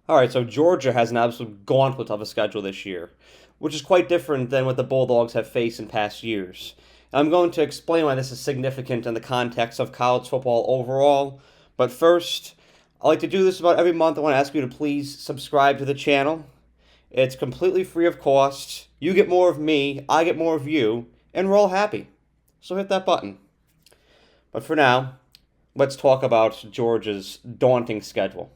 All right, so Georgia has an absolute gauntlet of a schedule this year, which is quite different than what the Bulldogs have faced in past years. I'm going to explain why this is significant in the context of college football overall, but first, I like to do this about every month. I want to ask you to please subscribe to the channel. It's completely free of cost. You get more of me, I get more of you, and we're all happy. So hit that button. But for now, let's talk about Georgia's daunting schedule.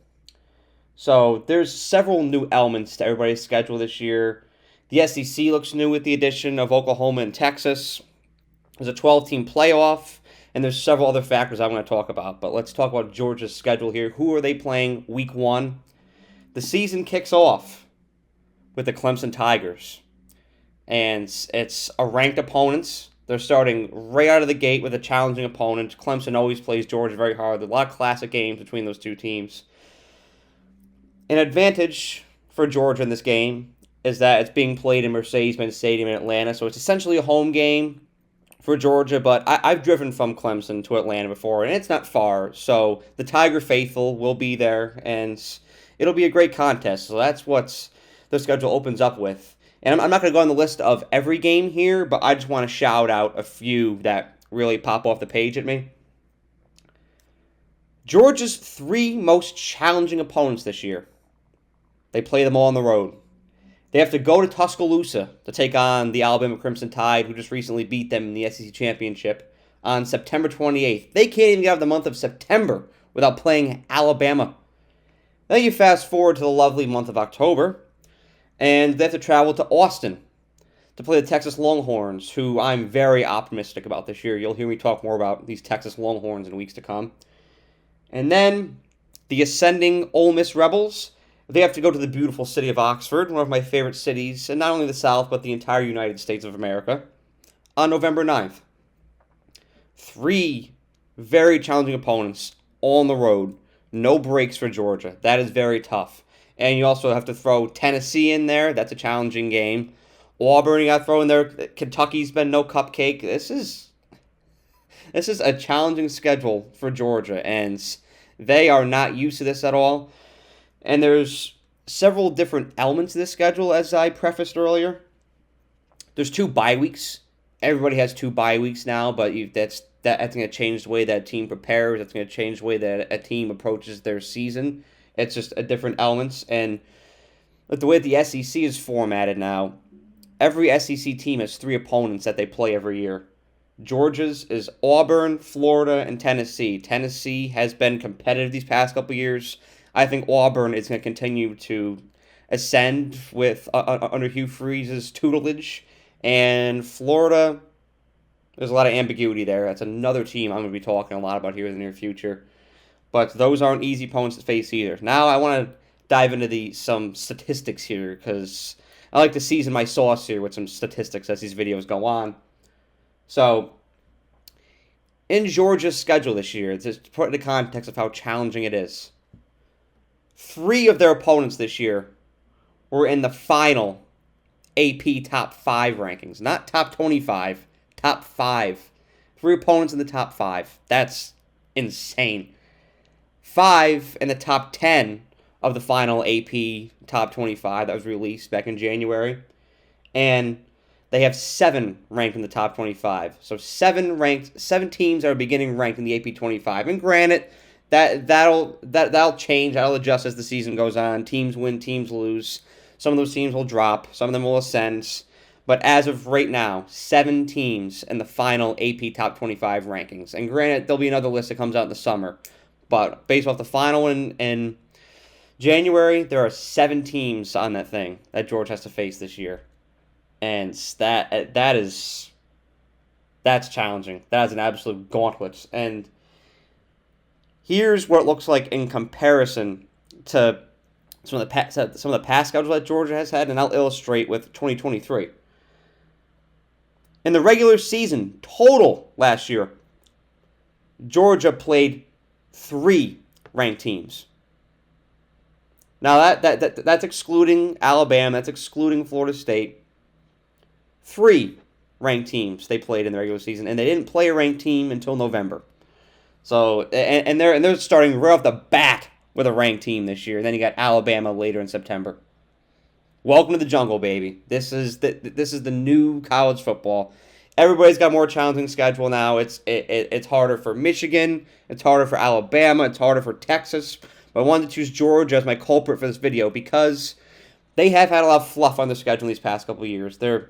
So there's several new elements to everybody's schedule this year. The SEC looks new with the addition of Oklahoma and Texas. There's a 12-team playoff, and there's several other factors I want to talk about. But let's talk about Georgia's schedule here. Who are they playing week one? The season kicks off with the Clemson Tigers, and it's a ranked opponents. They're starting right out of the gate with a challenging opponent. Clemson always plays Georgia very hard. There's a lot of classic games between those two teams. An advantage for Georgia in this game is that it's being played in Mercedes-Benz Stadium in Atlanta, so it's essentially a home game for Georgia, but I've driven from Clemson to Atlanta before, and it's not far, so the Tiger faithful will be there, and it'll be a great contest, so that's what the schedule opens up with. And I'm not going to go on the list of every game here, but I just want to shout out a few that really pop off the page at me. Georgia's three most challenging opponents this year. They play them all on the road. They have to go to Tuscaloosa to take on the Alabama Crimson Tide, who just recently beat them in the SEC Championship on September 28th. They can't even get out of the month of September without playing Alabama. Then you fast forward to the lovely month of October, and they have to travel to Austin to play the Texas Longhorns, who I'm very optimistic about this year. You'll hear me talk more about these Texas Longhorns in weeks to come. And then the ascending Ole Miss Rebels. They have to go to the beautiful city of Oxford, one of my favorite cities, and not only the South, but the entire United States of America, on November 9th. Three very challenging opponents, all on the road. No breaks for Georgia. That is very tough. And you also have to throw Tennessee in there. That's a challenging game. Auburn, you got to throw in there. Kentucky's been no cupcake. This is a challenging schedule for Georgia, and they are not used to this at all. And there's several different elements to this schedule, as I prefaced earlier. There's 2 bye weeks. Everybody has 2 bye weeks now, but that's going to change the way that a team prepares. That's going to change the way that a team approaches their season. It's just a different elements. And the way the SEC is formatted now, every SEC team has 3 opponents that they play every year. Georgia's is Auburn, Florida, and Tennessee. Tennessee has been competitive these past couple years. I think Auburn is going to continue to ascend with under Hugh Freeze's tutelage. And Florida, there's a lot of ambiguity there. That's another team I'm going to be talking a lot about here in the near future. But those aren't easy opponents to face either. Now I want to dive into some statistics here, because I like to season my sauce here with some statistics as these videos go on. So, in Georgia's schedule this year, just to put it in the context of how challenging it is, 3 of their opponents this year were in the final AP top 5 rankings. Not top 25, top 5. 3 opponents in the top 5. That's insane. 5 in the top 10 of the final AP top 25 that was released back in January. And they have 7 ranked in the top 25. So 7 teams are beginning ranked in the AP 25. And granted, that'll change. That'll adjust as the season goes on. Teams win, teams lose. Some of those teams will drop. Some of them will ascend. But as of right now, 7 teams in the final AP Top 25 rankings. And granted, there'll be another list that comes out in the summer. But based off the final in January, there are 7 teams on that thing that Georgia has to face this year. And that's challenging. That is an absolute gauntlet. And here's what it looks like in comparison to some of the past schedules that Georgia has had, and I'll illustrate with 2023. In the regular season total last year, Georgia played 3 ranked teams. Now that's excluding Alabama, that's excluding Florida State. 3 ranked teams they played in the regular season, and they didn't play a ranked team until November. So and they're starting right off the bat with a ranked team this year. And then you got Alabama later in September. Welcome to the jungle, baby. This is the new college football. Everybody's got a more challenging schedule now. It's harder for Michigan. It's harder for Alabama. It's harder for Texas. But I wanted to choose Georgia as my culprit for this video because they have had a lot of fluff on their schedule these past couple of years. Their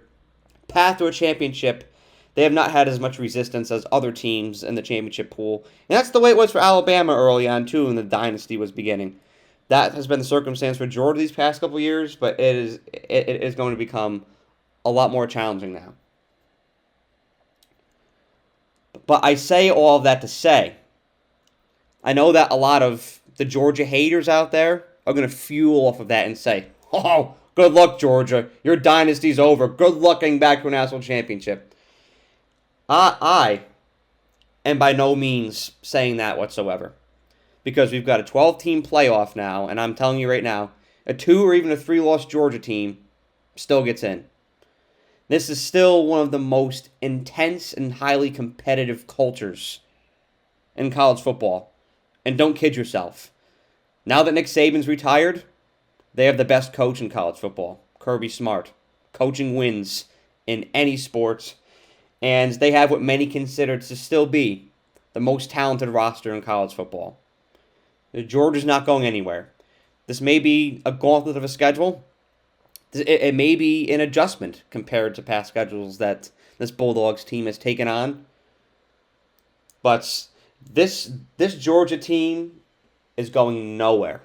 path to a championship, they have not had as much resistance as other teams in the championship pool. And that's the way it was for Alabama early on, too, when the dynasty was beginning. That has been the circumstance for Georgia these past couple of years, but it is going to become a lot more challenging now. But I say all of that to say, I know that a lot of the Georgia haters out there are going to fuel off of that and say, oh, good luck, Georgia. Your dynasty's over. Good luck getting back to a national championship. I am by no means saying that whatsoever. Because we've got a 12-team playoff now, and I'm telling you right now, a 2 or even a 3-loss Georgia team still gets in. This is still one of the most intense and highly competitive cultures in college football. And don't kid yourself. Now that Nick Saban's retired, they have the best coach in college football, Kirby Smart. Coaching wins in any sport, and they have what many consider to still be the most talented roster in college football. Georgia's not going anywhere. This may be a gauntlet of a schedule. It may be an adjustment compared to past schedules that this Bulldogs team has taken on. But this Georgia team is going nowhere.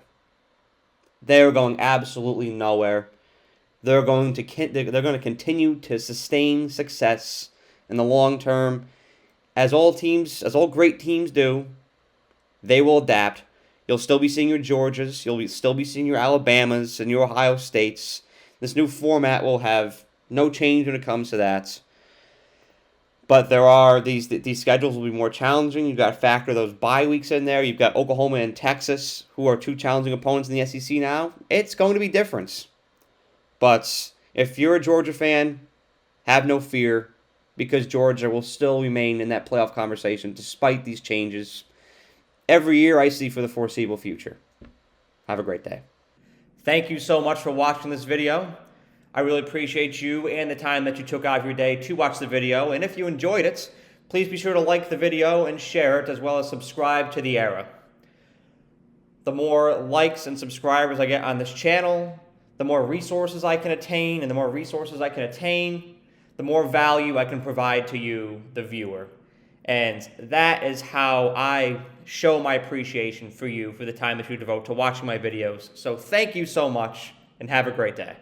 They're going absolutely nowhere. They're going to continue to sustain success in the long term, as all great teams do. They will adapt. You'll still be seeing your Georgias. You'll still be seeing your Alabamas and your Ohio States. This new format will have no change when it comes to that. But there are these schedules will be more challenging. You've got to factor those bye weeks in there. You've got Oklahoma and Texas, who are 2 challenging opponents in the SEC now. It's going to be different. But if you're a Georgia fan, have no fear, because Georgia will still remain in that playoff conversation despite these changes every year, I see, for the foreseeable future. Have a great day. Thank you so much for watching this video. I really appreciate you and the time that you took out of your day to watch the video. And if you enjoyed it, please be sure to like the video and share it, as well as subscribe to the Era. The more likes and subscribers I get on this channel, the more resources I can attain, and the more resources I can attain, the more value I can provide to you, the viewer. And that is how I show my appreciation for you for the time that you devote to watching my videos. So thank you so much, and have a great day.